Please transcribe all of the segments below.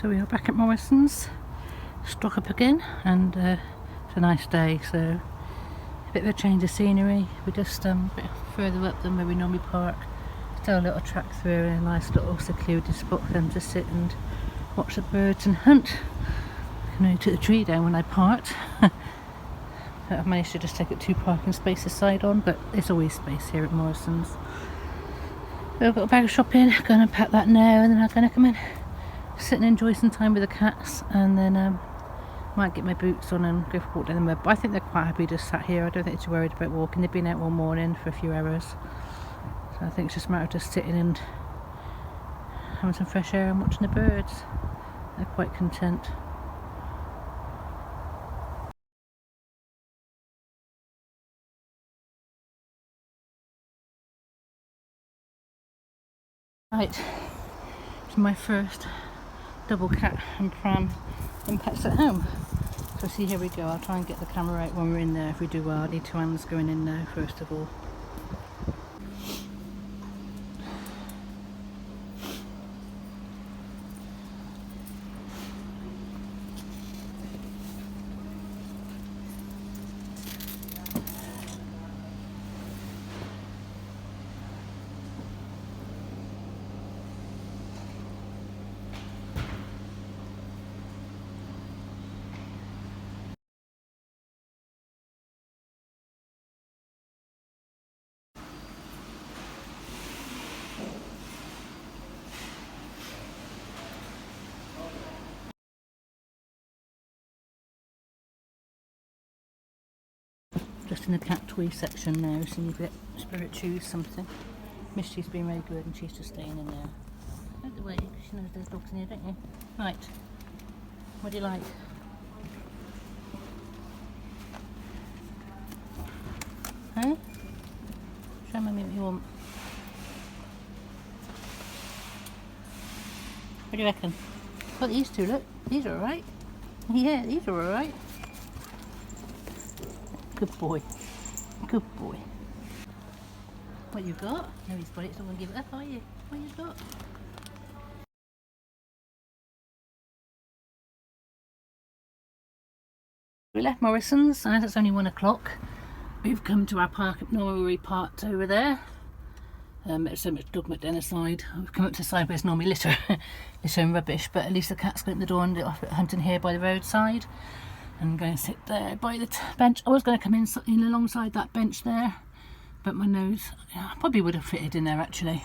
So we are back at Morrison's, stock up again, and it's a nice day, so a bit of a change of scenery. We're just a bit further up than where we normally park. Still a little track through and a nice little secluded spot for them to sit and watch the birds and hunt. I only took the tree down when I parked. I've managed to just take up 2 parking spaces side on, but there's always space here at Morrison's. So I've got a bag of shopping, going to pack that now, and then I'm going to come in, sit and enjoy some time with the cats, and then might get my boots on and go for a walk down the mud. But I think they're quite happy just sat here. I don't think they're too worried about walking. They've been out all morning for a few hours, so I think it's just a matter of just sitting and having some fresh air and watching the birds. They're quite content. Right, it's my first double cat and pram in Pets at Home. So see, here we go. I'll try and get the camera out when we're in there. If we do well, I need 2 hands going in now first of all. Just in the cat toy section now, so you get Spirit choose something. Mischief's been very good and she's just staying in there. Out the way, because she knows there's dogs in here, don't you? Right, what do you like? Huh? Show me what you want. What do you reckon? Got these two, look. These are alright. Yeah, these are alright. Good boy. Good boy. What you got? No, he's got it, so I'm going to give it up, are you? What you got? We left Morrison's, and as it's only 1 o'clock, we've come to our park at normally parked over there. There's so much dog muck down the side. We've come up to the side where there's normally litter and rubbish, but at least the cats got in the door and off hunting here by the roadside. And going to sit there by the bench. I was going to come in alongside that bench there, but my nose, yeah, probably would have fitted in there actually.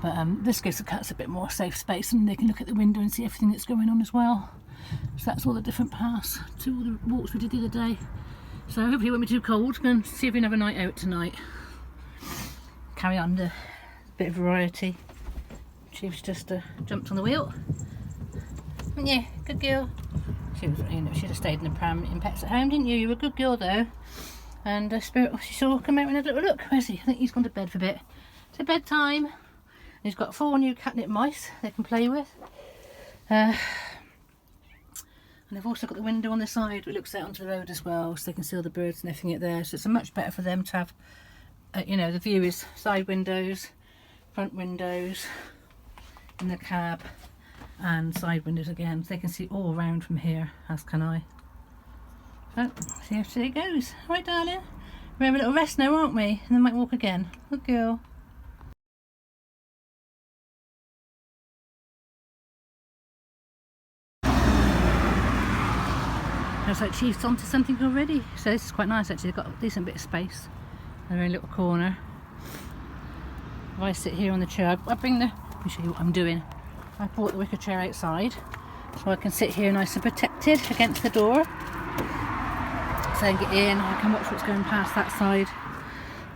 But this gives the cats a bit more safe space, and they can look at the window and see everything that's going on as well. So that's all the different paths to all the walks we did the other day. So hopefully it won't be too cold. Going to see if we can have a night out tonight. Carry on a bit of variety. She's just jumped on the wheel. Yeah, good girl. She was, she'd have stayed in the pram in Pets at Home, didn't you? You were a good girl though. And Spirit, she saw, come out and have a little look. Where's he? I think he's gone to bed for a bit. It's bedtime. And he's got 4 new catnip mice they can play with. And they've also got the window on the side which looks out onto the road as well, so they can see all the birds and everything out there. So it's much better for them to have, the view is side windows, front windows, in the cab, and side windows again, so they can see all around from here, as can I. So, see how it goes. Right, darling? We're having a little rest now, aren't we? And then might walk again. Good girl. Looks like Chief's onto something already. So this is quite nice actually, they've got a decent bit of space. They're in a little corner. If I sit here on the chair, I bring the, let me show you what I'm doing. I brought the wicker chair outside so I can sit here nice and protected against the door. So I can get in, I can watch what's going past that side.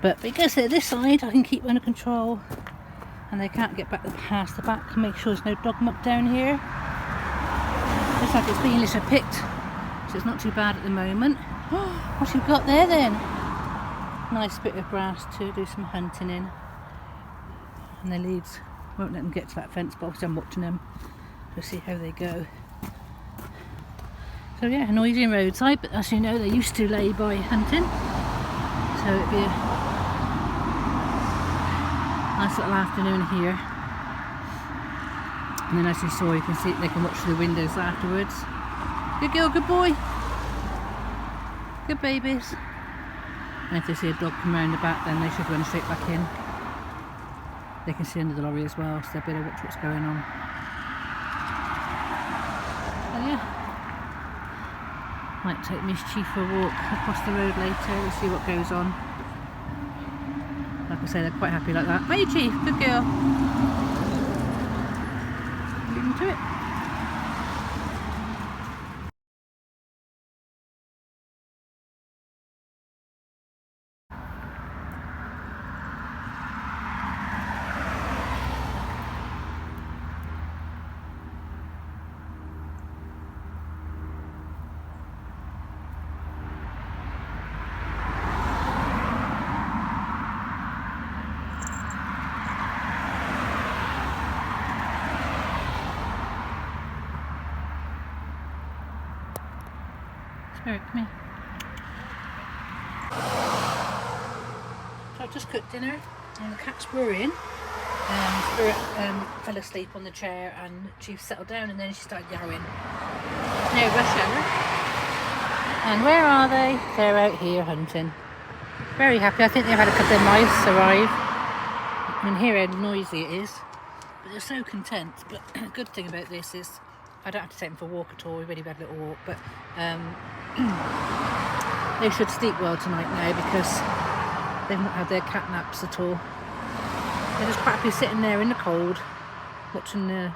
But because they're this side, I can keep under control and they can't get back past the back. Make sure there's no dog muck down here. Looks like it's being litter picked, so it's not too bad at the moment. What have you got there then? Nice bit of grass to do some hunting in. And the leaves won't let them get to that fence, but obviously I'm watching them to see how they go. So yeah, noisy and roadside, but as you know, they used to lay by hunting, so it'd be a nice little afternoon here. And then as you saw, you can see they can watch through the windows afterwards. Good girl, good boy. Good babies. And if they see a dog come around the back, then they should run straight back in. They can see under the lorry as well, so they'll be able to watch what's going on. So yeah, might take Miss Chief for a walk across the road later. We'll see what goes on. Like I say, they're quite happy like that. Hey Chief, good girl. Leave them to it. Spirit, come here. So I just cooked dinner and the cats were in. Spirit fell asleep on the chair and Chief settled down and then she started yowling. No rush hour. And where are they? They're out here hunting. Very happy. I think they've had a couple of mice arrive. You can hear how noisy it is. But they're so content. But the good thing about this is I don't have to take them for a walk at all. We've already had a little walk, but they should sleep well tonight now because they've not had their cat naps at all. They're just quite happy sitting there in the cold, watching the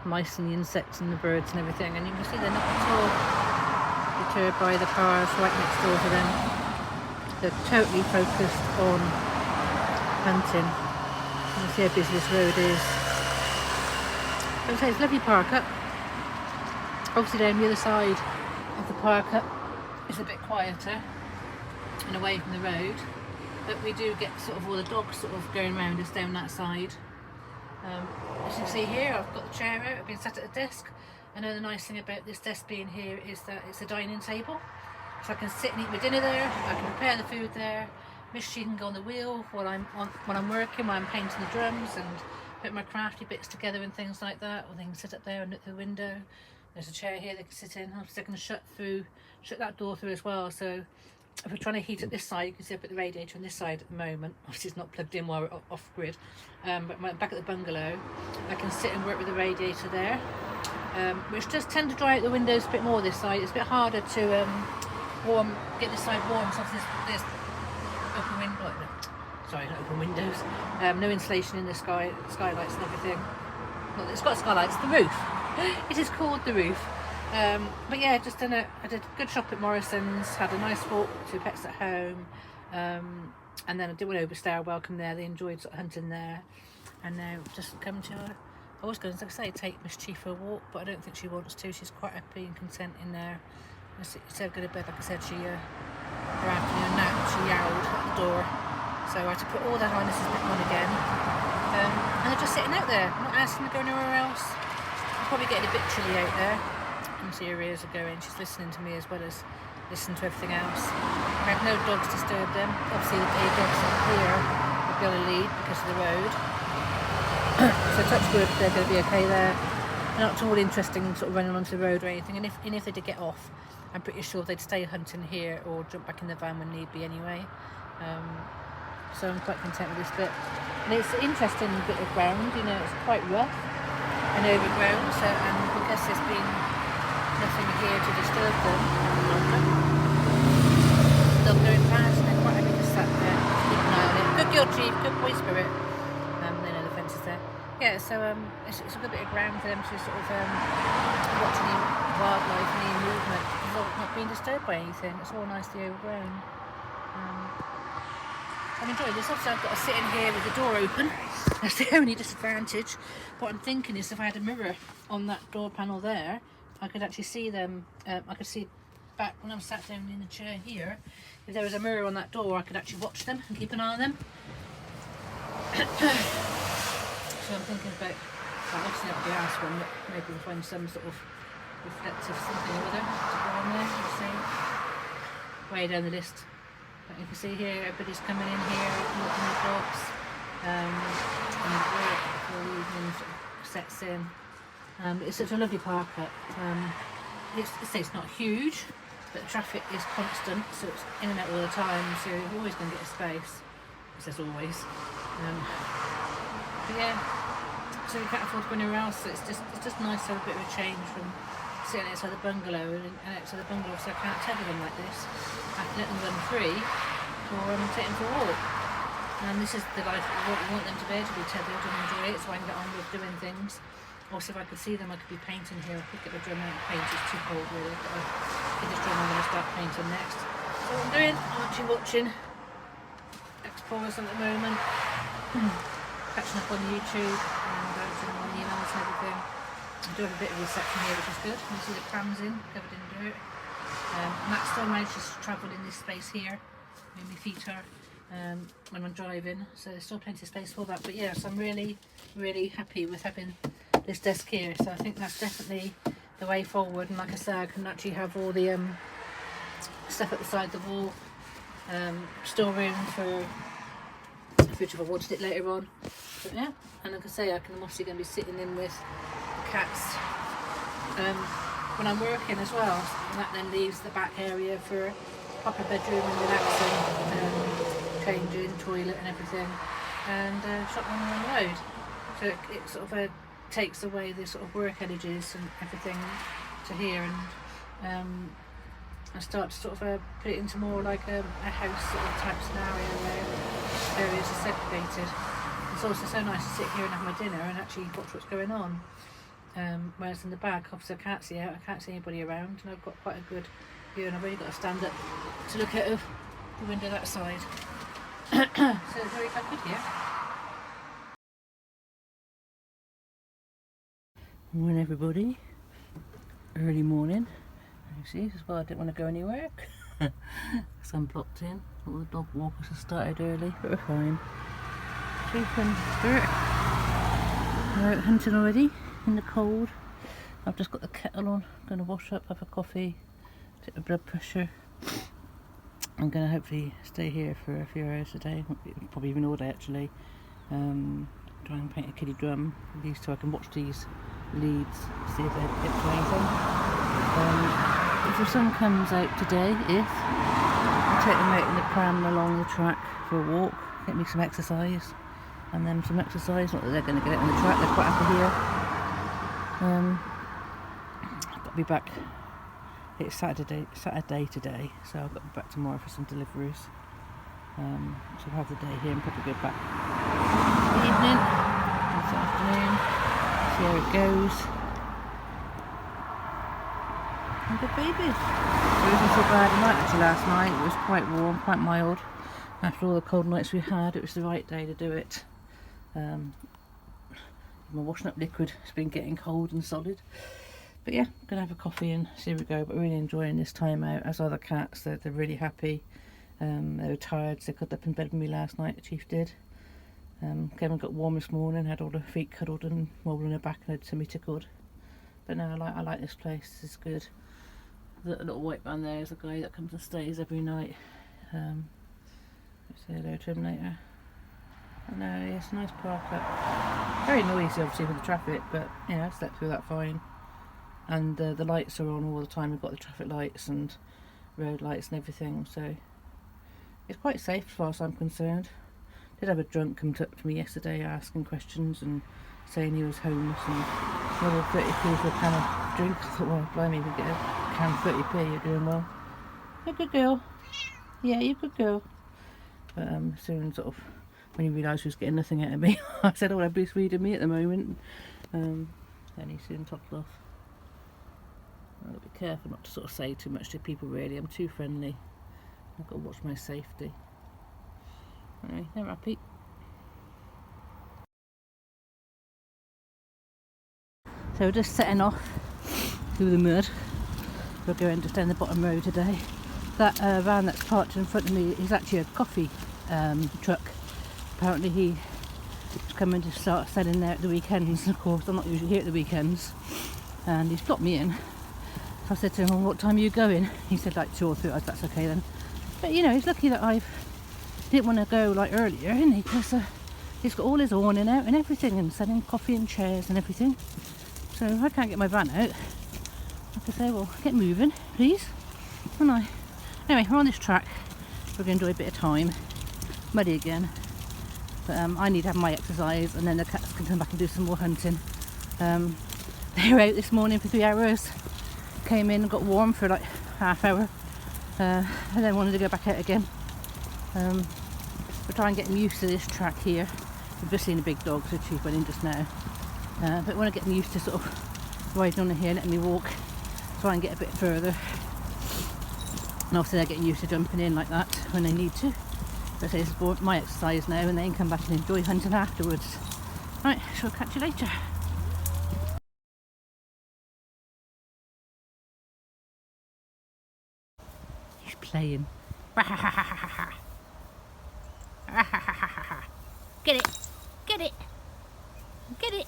mice and the insects and the birds and everything. And you can see they're not at all deterred by the cars right next door to them. They're totally focused on hunting. You can see how busy this road is. I would say it's a lovely park up. Obviously down the other side of the park up is a bit quieter and away from the road, but we do get sort of all the dogs sort of going around us down that side. As you can see here, I've got the chair out, I've been sat at a desk. I know the nice thing about this desk being here is that it's a dining table, so I can sit and eat my dinner there, I can prepare the food there. Miss She can go on the wheel while I'm working, while I'm painting the drums and put my crafty bits together and things like that, or they can sit up there and look through the window. There's a chair here they can sit in. Obviously I can shut that door through as well, so if we're trying to heat up this side, you can see I put the radiator on this side at the moment. Obviously it's not plugged in while we're off grid, but back at the bungalow I can sit and work with the radiator there, which does tend to dry out the windows a bit more this side. It's a bit harder to get this side warm, so there's open window. Sorry, not open windows. No insulation in the skylights and everything. Not that it's got skylights, the roof. It is called the roof. But yeah, I did a good shop at Morrison's, had a nice walk to Pets at Home, and then I did one overstay. I welcome there. They enjoyed sort of hunting there, and now just come to I was going to say take Miss Chief for a walk, but I don't think she wants to. She's quite happy and content in there. Instead of going to bed, like I said, her afternoon nap, she yowled at the door. So I had to put all their harnesses back on again. And they're just sitting out there, not asking to go nowhere else. I'm probably getting a bit chilly out there. You can see her ears are going. She's listening to me as well as listening to everything else. I have no dogs to disturb them. Obviously the dogs up here are going to lead because of the road. So touch wood, they're going to be okay there. They're not at all interesting sort of running onto the road or anything. And if they did get off, I'm pretty sure they'd stay hunting here or jump back in the van when need be anyway. So I'm quite content with this bit. And it's an interesting bit of ground, you know, it's quite rough and overgrown, so, and because there's been nothing here to disturb them, they'll go past and they're quite happy to sat there, keep an eye on it. Good girl, Chief, good boy, Spirit. They know the fence is there. Yeah, so it's a good bit of ground for them to sort of watch any wildlife, any movement. It's not being disturbed by anything, it's all nicely overgrown. I'm enjoying this. Obviously I've got to sit in here with the door open. That's the only disadvantage. What I'm thinking is if I had a mirror on that door panel there, I could actually see them. I could see back when I'm sat down in the chair here. If there was a mirror on that door, I could actually watch them and keep an eye on them. So I'm thinking about, well, obviously not the last one, but maybe we'll find some sort of reflective something or other to go on there. Let's see. Way down the list. But you can see here, everybody's coming in here, walking their dogs, and work before the evening sort of sets in. It's such a lovely park up. It's not huge, but the traffic is constant, so it's in and out all the time, so you're always going to get a space, as always. But yeah, so you can't afford to go anywhere else, so it's just nice to have a bit of a change from sitting outside the bungalow, and outside the bungalow, so I can't tether them like this. I can let them run free, or take them for a walk. And this is the life we want them to be able to be tethered and enjoy it, so I can get on with doing things. Also, if I could see them, I could be painting here. I could get the drum out and paint. It's too cold, really. But get this drum, I'm going to start painting next. So what I'm doing, I'm actually watching Explorers at the moment. Catching up on YouTube and answering my emails and everything. I'm doing a bit of reception here, which is good. You see the prams in, covered in dirt. Matt still manages to travel in this space here, where my feet are, when I'm driving. So there's still plenty of space for that. But yes, I'm really, really happy with having this desk here. So I think that's definitely the way forward. And like I say, I can actually have all the stuff at the side of the wall, storeroom for a fridge if I wanted it later on. But yeah, and like I say, I'm obviously going to be sitting in with the cats when I'm working as well, and that then leaves the back area for a proper bedroom and relaxing, changing, toilet and everything, and shotgun on the road. So it sort of takes away the sort of work energies and everything to here, and I start to sort of put it into more like a house sort of type scenario where areas are segregated. It's also so nice to sit here and have my dinner and actually watch what's going on. Whereas in the back, obviously I can't see out, I can't see anybody around, and I've got quite a good view, and I've only got to stand up to look out of the window that side. So it's very quite good here. Morning everybody, early morning. You see, this is why I didn't want to go anywhere, because I'm blocked in. All the dog walkers have started early, but we're fine. Sheep and dirt. We're out hunting already in the cold. I've just got the kettle on, I'm going to wash up, have a coffee, take my blood pressure. I'm going to hopefully stay here for a few hours a day, probably even all day actually. Try and paint a kiddie drum, at least so I can watch these leads, see if they're hit to anything. If the sun comes out today, I'll take them out in the pram along the track for a walk, get me some exercise, and then some exercise, not that they're going to get it on the track, they're quite happy here. I've got to be back, it's Saturday today, so I've got to be back tomorrow for some deliveries. So I'll have the day here and probably go back in the evening, this afternoon, see how it goes. And good babies. It wasn't so bad at night actually last night, it was quite warm, quite mild. After all the cold nights we had, it was the right day to do it. My washing up liquid has been getting cold and solid. But yeah, I'm going to have a coffee and see where we go, but really enjoying this time out, as are the cats. They're really happy. They were tired, so they got up in bed with me last night, the Chief did. Kevin got warm this morning, had all her feet cuddled and rolled on her back and had tummy tickled. But no, I like this place, this is good. The little white man there is a guy that comes and stays every night. Let's say hello to him later. I know, it's a nice park up. Very noisy obviously with the traffic, but you know, I slept through that fine. And the lights are on all the time, we've got the traffic lights and road lights and everything, so it's quite safe as far as I'm concerned. Did have a drunk come up to me yesterday asking questions and saying he was homeless and another 30p for a can of drink. I thought, well, blimey, we get a can of 30p, you're doing well. You're a good girl. Yeah, you're a good girl. But soon, sort of, when he realised he was getting nothing out of me, I said, oh, everybody's feeding me at the moment. Then he soon toppled off. I've got to be careful not to sort of say too much to people really, I'm too friendly. I've got to watch my safety. Anyway, they're happy. So we're just setting off through the mud. We're going just down the bottom road today. That van that's parked in front of me is actually a coffee truck. Apparently he's coming to start selling there at the weekends. Of course, I'm not usually here at the weekends. And he's got me in. So I said to him, well, what time are you going? He said like 2 or 3. That's okay then. But you know, he's lucky that I didn't want to go like earlier, isn't he? Because he's got all his awning out and everything and selling coffee and chairs and everything. So if I can't get my van out, I have to say, well, get moving, please. And anyway, we're on this track. We're going to enjoy a bit of time. Muddy again. But I need to have my exercise, and then the cats can come back and do some more hunting. They were out this morning for 3 hours. Came in and got warm for like half hour. And then wanted to go back out again. We're trying to get them used to this track here. We've just seen a big dog, so Chief went in just now. But I want to get them used to sort of riding on here, letting me walk, try and get a bit further. And obviously they're getting used to jumping in like that when they need to. But this is my exercise now, and they can come back and enjoy hunting afterwards. Right, so I'll catch you later. He's playing. Get it! Get it! Get it!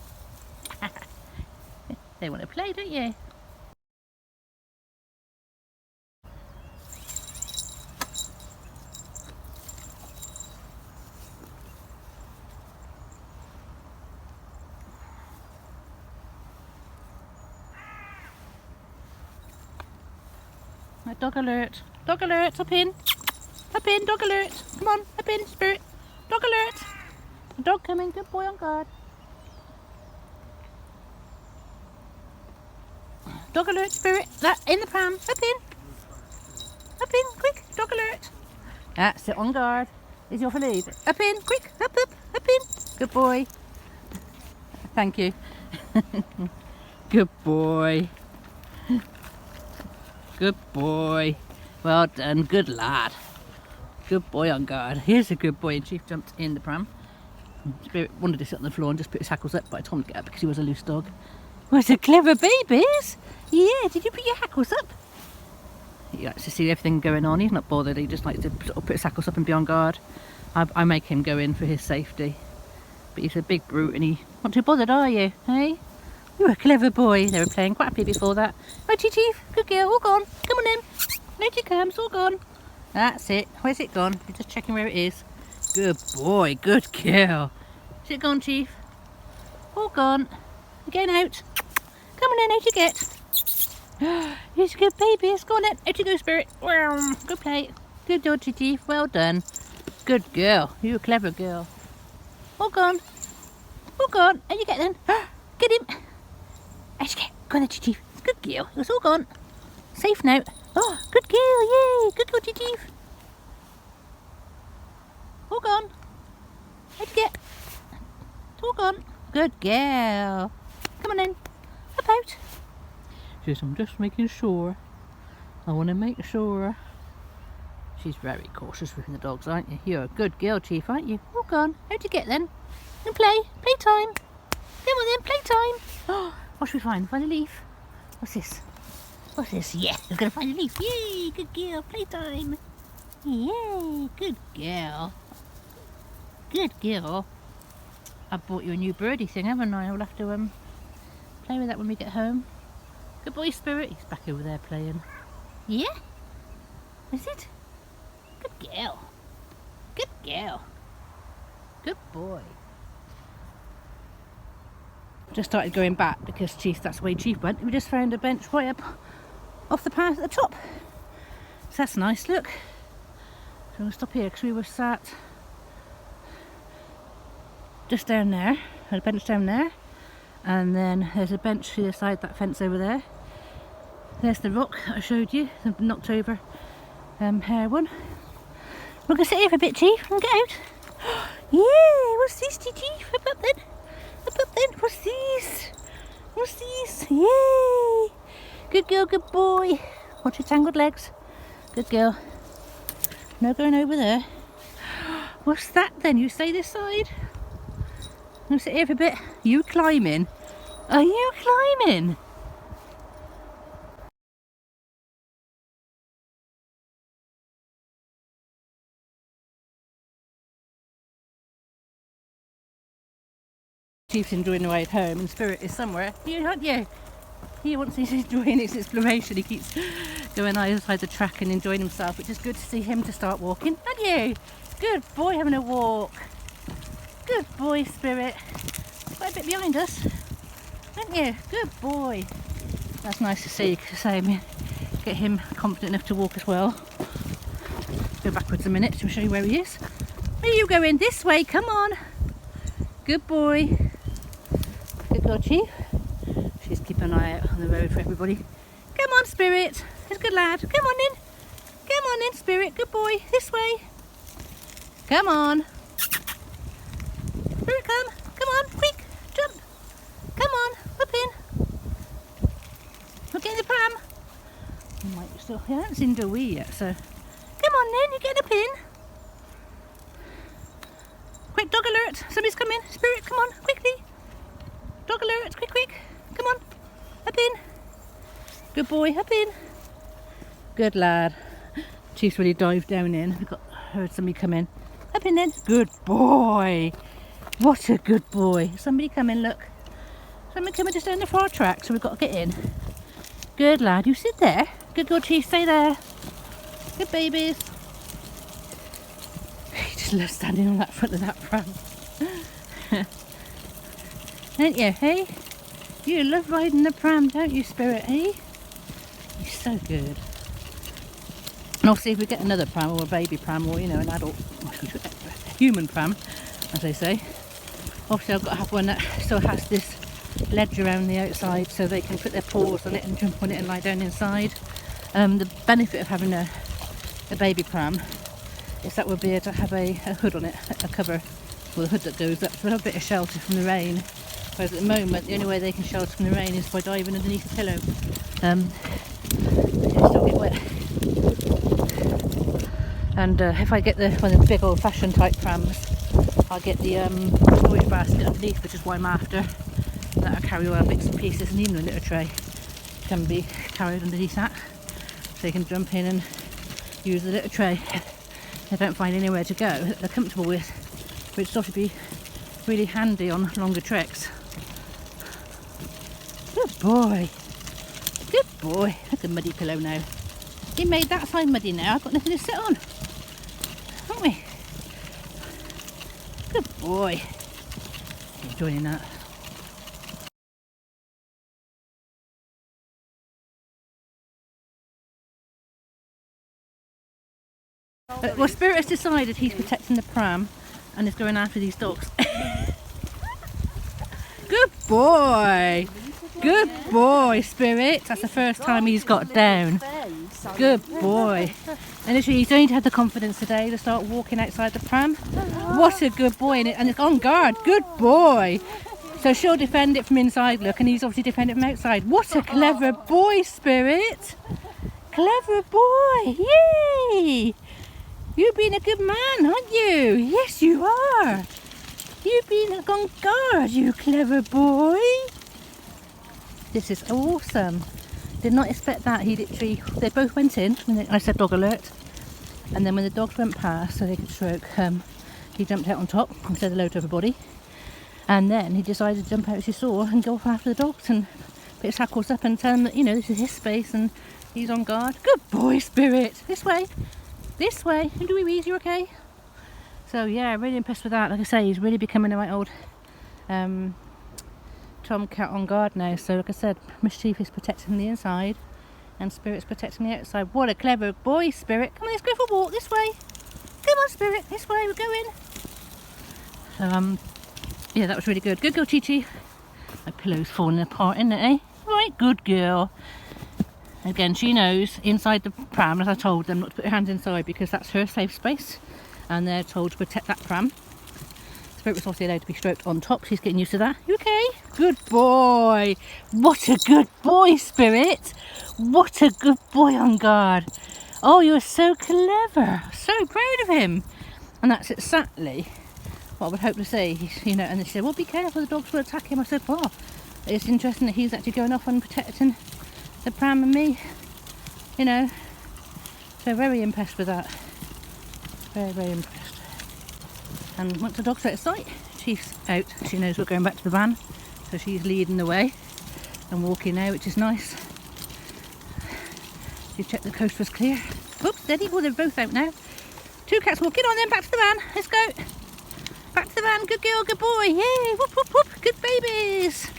They want to play, don't you? Right, dog alert! Dog alert! Up in! Up in! Dog alert! Come on! Up in, Spirit! Dog alert! Dog coming! Good boy on guard! Dog alert, Spirit! That in the pram! Up in! Up in! Quick! Dog alert! That's it, on guard! Is your for lead? Up in! Quick! Up, up! Up in! Good boy! Thank you! Good boy! Good boy! Well done, good lad! Good boy on guard. Here's a good boy, and Chief jumped in the pram. Spirit wanted to sit on the floor and just put his hackles up, but I told him to get up because he was a loose dog. What a clever babies! Yeah, did you put your hackles up? He likes to see everything going on. He's not bothered. He just likes to sort of put his hackles up and be on guard. I make him go in for his safety. But he's a big brute and he's not too bothered, are you? Hey? You're a clever boy. They were playing quite happy before that. Right, Chief. Good girl. All gone. Come on then. Out it comes. All gone. That's it. Where's it gone? You're just checking where it is. Good boy. Good girl. Is it gone, Chief? All gone. You're going out. Come on then. Out you get. He's a good baby. It's gone in. Out you go, Spirit. Good play. Good dodgy, Chief. Well done. Good girl. You're a clever girl. All gone. All gone. Out you get then. Get him. Out you get. Go on then, Chief. Good girl. It's all gone. Safe now. Oh, good girl. Yay. Good dodgy, Chief. All gone. Out you get. It's all gone. Good girl. Come on then. Up out. Just, I'm just making sure. I want to make sure. She's very cautious with the dogs, aren't you? You're a good girl, Chief, aren't you? All gone. How'd you get then? And play. Playtime. Come on then, playtime. Oh, what should we find? Find a leaf. What's this? What's this? Yeah, we're going to find a leaf. Yay, good girl. Playtime. Yay, good girl. Good girl. I bought you a new birdie thing, haven't I? I'll have to play with that when we get home. Good boy, Spirit. He's back over there playing. Yeah? Is it? Good girl. Good girl. Good boy. Just started going back because that's the way Chief went. We just found a bench right up off the path at the top. So that's nice, look. So we'll stop here because we were sat just down there. Had a bench down there. And then there's a bench to the side that fence over there. There's the rock I showed you, the knocked over hair one. We're going to sit here for a bit, Chief, and get out. Yeah, what's this, Chief? Up then. Up then. What's this? What's this? Yay. Good girl, good boy. Watch your tangled legs. Good girl. No going over there. What's that then? You stay this side? I'm going to sit here for a bit. Are you climbing? Are you climbing? Chief's enjoying the ride home and Spirit is somewhere. You aren't you? He wants to enjoying his exploration. He keeps going outside the track and enjoying himself, which is good to see him to start walking. Aren't you? Good boy having a walk. Good boy, Spirit. Quite a bit behind us. Aren't you? Good boy. That's nice to see, because I mean, get him confident enough to walk as well. Go backwards a minute to show you where he is. Where are you going? This way, come on. Good boy. Good girl, Chief. She's keeping an eye out on the road for everybody. Come on, Spirit. He's a good lad. Come on in. Come on in, Spirit. Good boy. This way. Come on. Spirit, come. Come on, quick. Jump. Come on. Up in. We're getting the pram. You might still. He hasn't seen the wee yet, so. Come on then. You're getting up in. Quick, dog alert. Somebody's coming. Spirit, come on. Quickly. Dog alert. Quick, quick. Come on. Up in. Good boy. Up in. Good lad. Chief's really dived down in. We've heard somebody come in. Up in then. Good boy. What a good boy. Somebody come in, look. Somebody coming just down the far track, so we've got to get in. Good lad. You sit there. Good girl, Chief. Stay there. Good babies. He just loves standing on that front of that pram. Don't you, hey? You love riding the pram, don't you, Spirit, hey? You're so good. And obviously if we get another pram or a baby pram or, you know, an adult, human pram, as they say, obviously I've got to have one that still has this ledge around the outside so they can put their paws on it and jump on it and lie down inside. The benefit of having a baby pram is that we'll be able to have a hood on it, a cover, or the hood that goes up, so we'll have a bit of shelter from the rain. Whereas at the moment, the only way they can shelter from the rain is by diving underneath the pillow. They still get wet. And if I get one of the big old-fashioned type prams, I'll get the storage basket underneath, which is what I'm after. And that'll carry all our bits and pieces, and even a litter tray can be carried underneath that. So you can jump in and use the litter tray. They don't find anywhere to go that they're comfortable with, which sort of be really handy on longer treks. Good boy. Good boy. That's a muddy pillow now. He made that side muddy now. I've got nothing to sit on. Haven't we? Good boy. Enjoying that. Well, Spirit has decided he's protecting the pram and is going after these dogs. Good boy! Good boy, Spirit. That's the first time he's got down. Good boy. And literally, he's only had the confidence today to start walking outside the pram. What a good boy. And it's on guard. Good boy. So she'll defend it from inside, look, and he's obviously defending it from outside. What a clever boy, Spirit. Clever boy. Yay! You've been a good man, aren't you? Yes, you are. You've been on guard, you clever boy. This is awesome. Did not expect that. They both went in when I said dog alert. And then when the dogs went past so they could stroke, he jumped out on top and said hello to everybody. And then he decided to jump out, as you saw, and go off after the dogs and put his hackles up and tell them that, you know, this is his space and he's on guard. Good boy, Spirit. This way. This way. And do we wheeze? You okay? So yeah, really impressed with that. Like I say, he's really becoming a right old tomcat on guard now. So like I said, Mischief is protecting the inside and Spirit's protecting the outside. What a clever boy, Spirit. Come on, let's go for a walk this way. Come on, Spirit, this way, we're going. So yeah, that was really good. Good girl, Chi Chi. My pillow's falling apart, isn't it, eh? Right, good girl. Again, she knows inside the pram, as I told them, not to put her hands inside because that's her safe space. And they're told to protect that pram. Spirit was obviously allowed to be stroked on top. She's getting used to that. You okay? Good boy. What a good boy, Spirit. What a good boy on guard. Oh, you're so clever. So proud of him. And that's exactly what I would hope to see. You know, and they said, well, be careful, the dogs will attack him. I said, well, it's interesting that he's actually going off and protecting the pram and me. You know. So very impressed with that. Very, very impressed. And once the dogs are out of sight, Chief's out. She knows we're going back to the van, so she's leading the way and walking now, which is nice. She checked the coast was clear. Oops, steady. Oh, they're both out now. Two cats walking on then, back to the van. Let's go. Back to the van. Good girl, good boy. Yay, whoop, whoop, whoop. Good babies.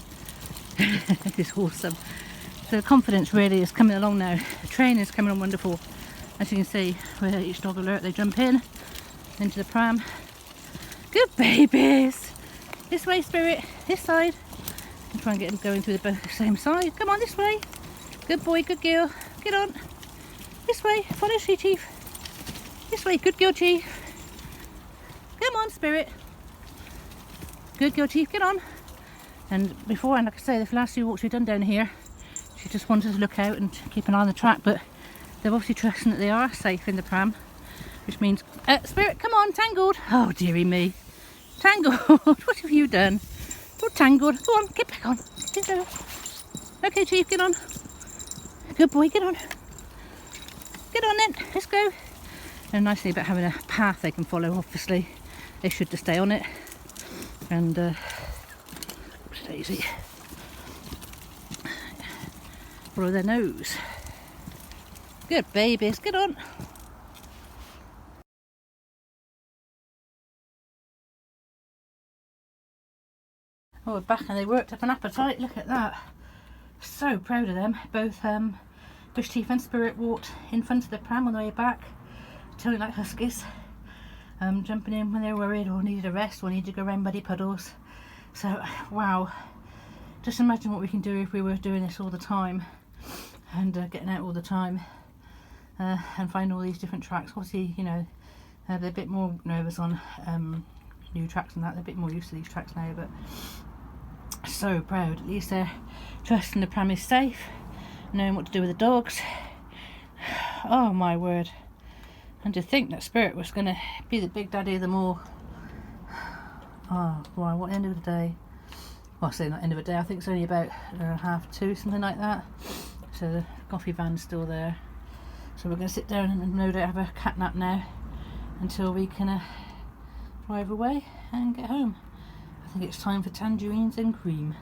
It's awesome. So confidence really is coming along now. The train is coming on wonderful. As you can see, with each dog alert, they jump in into the pram. Good babies. This way, Spirit. This side. And try and get them going through the same side. Come on, this way. Good boy, good girl. Get on. This way. Follow she, Chief. This way. Good girl, Chief. Come on, Spirit. Good girl, Chief. Get on. And before, and like I say, the last few walks we've done down here, she just wanted to look out and keep an eye on the track, but they're obviously trusting that they are safe in the pram, which means, Spirit, come on, Tangled. Oh, dearie me. Tangled, what have you done? Oh, Tangled, go on, get back on. Get over. Okay, Chief, get on. Good boy, get on. Get on then, let's go. And nice thing about having a path they can follow, obviously. They should just stay on it. And, oops, Daisy. Follow their nose. Good babies, get on. Oh, we're back and they worked up an appetite. Look at that. So proud of them. Both Bush Chief and Spirit walked in front of the pram on the way back, totally like huskies. Jumping in when they were worried or needed a rest or needed to go around muddy puddles. So, wow. Just imagine what we can do if we were doing this all the time and getting out all the time and find all these different tracks. Obviously, you know, they're a bit more nervous on new tracks and that. They're a bit more used to these tracks now, but so proud. At least they're trusting the pram is safe, knowing what to do with the dogs. Oh my word. And to think that Spirit was going to be the big daddy of them all. Oh, wow, what end of the day? Well, I say not end of the day, I think it's only about 2:30, something like that. So the coffee van's still there. So we're going to sit down and no doubt have a cat nap now until we can drive away and get home. I think it's time for tangerines and cream.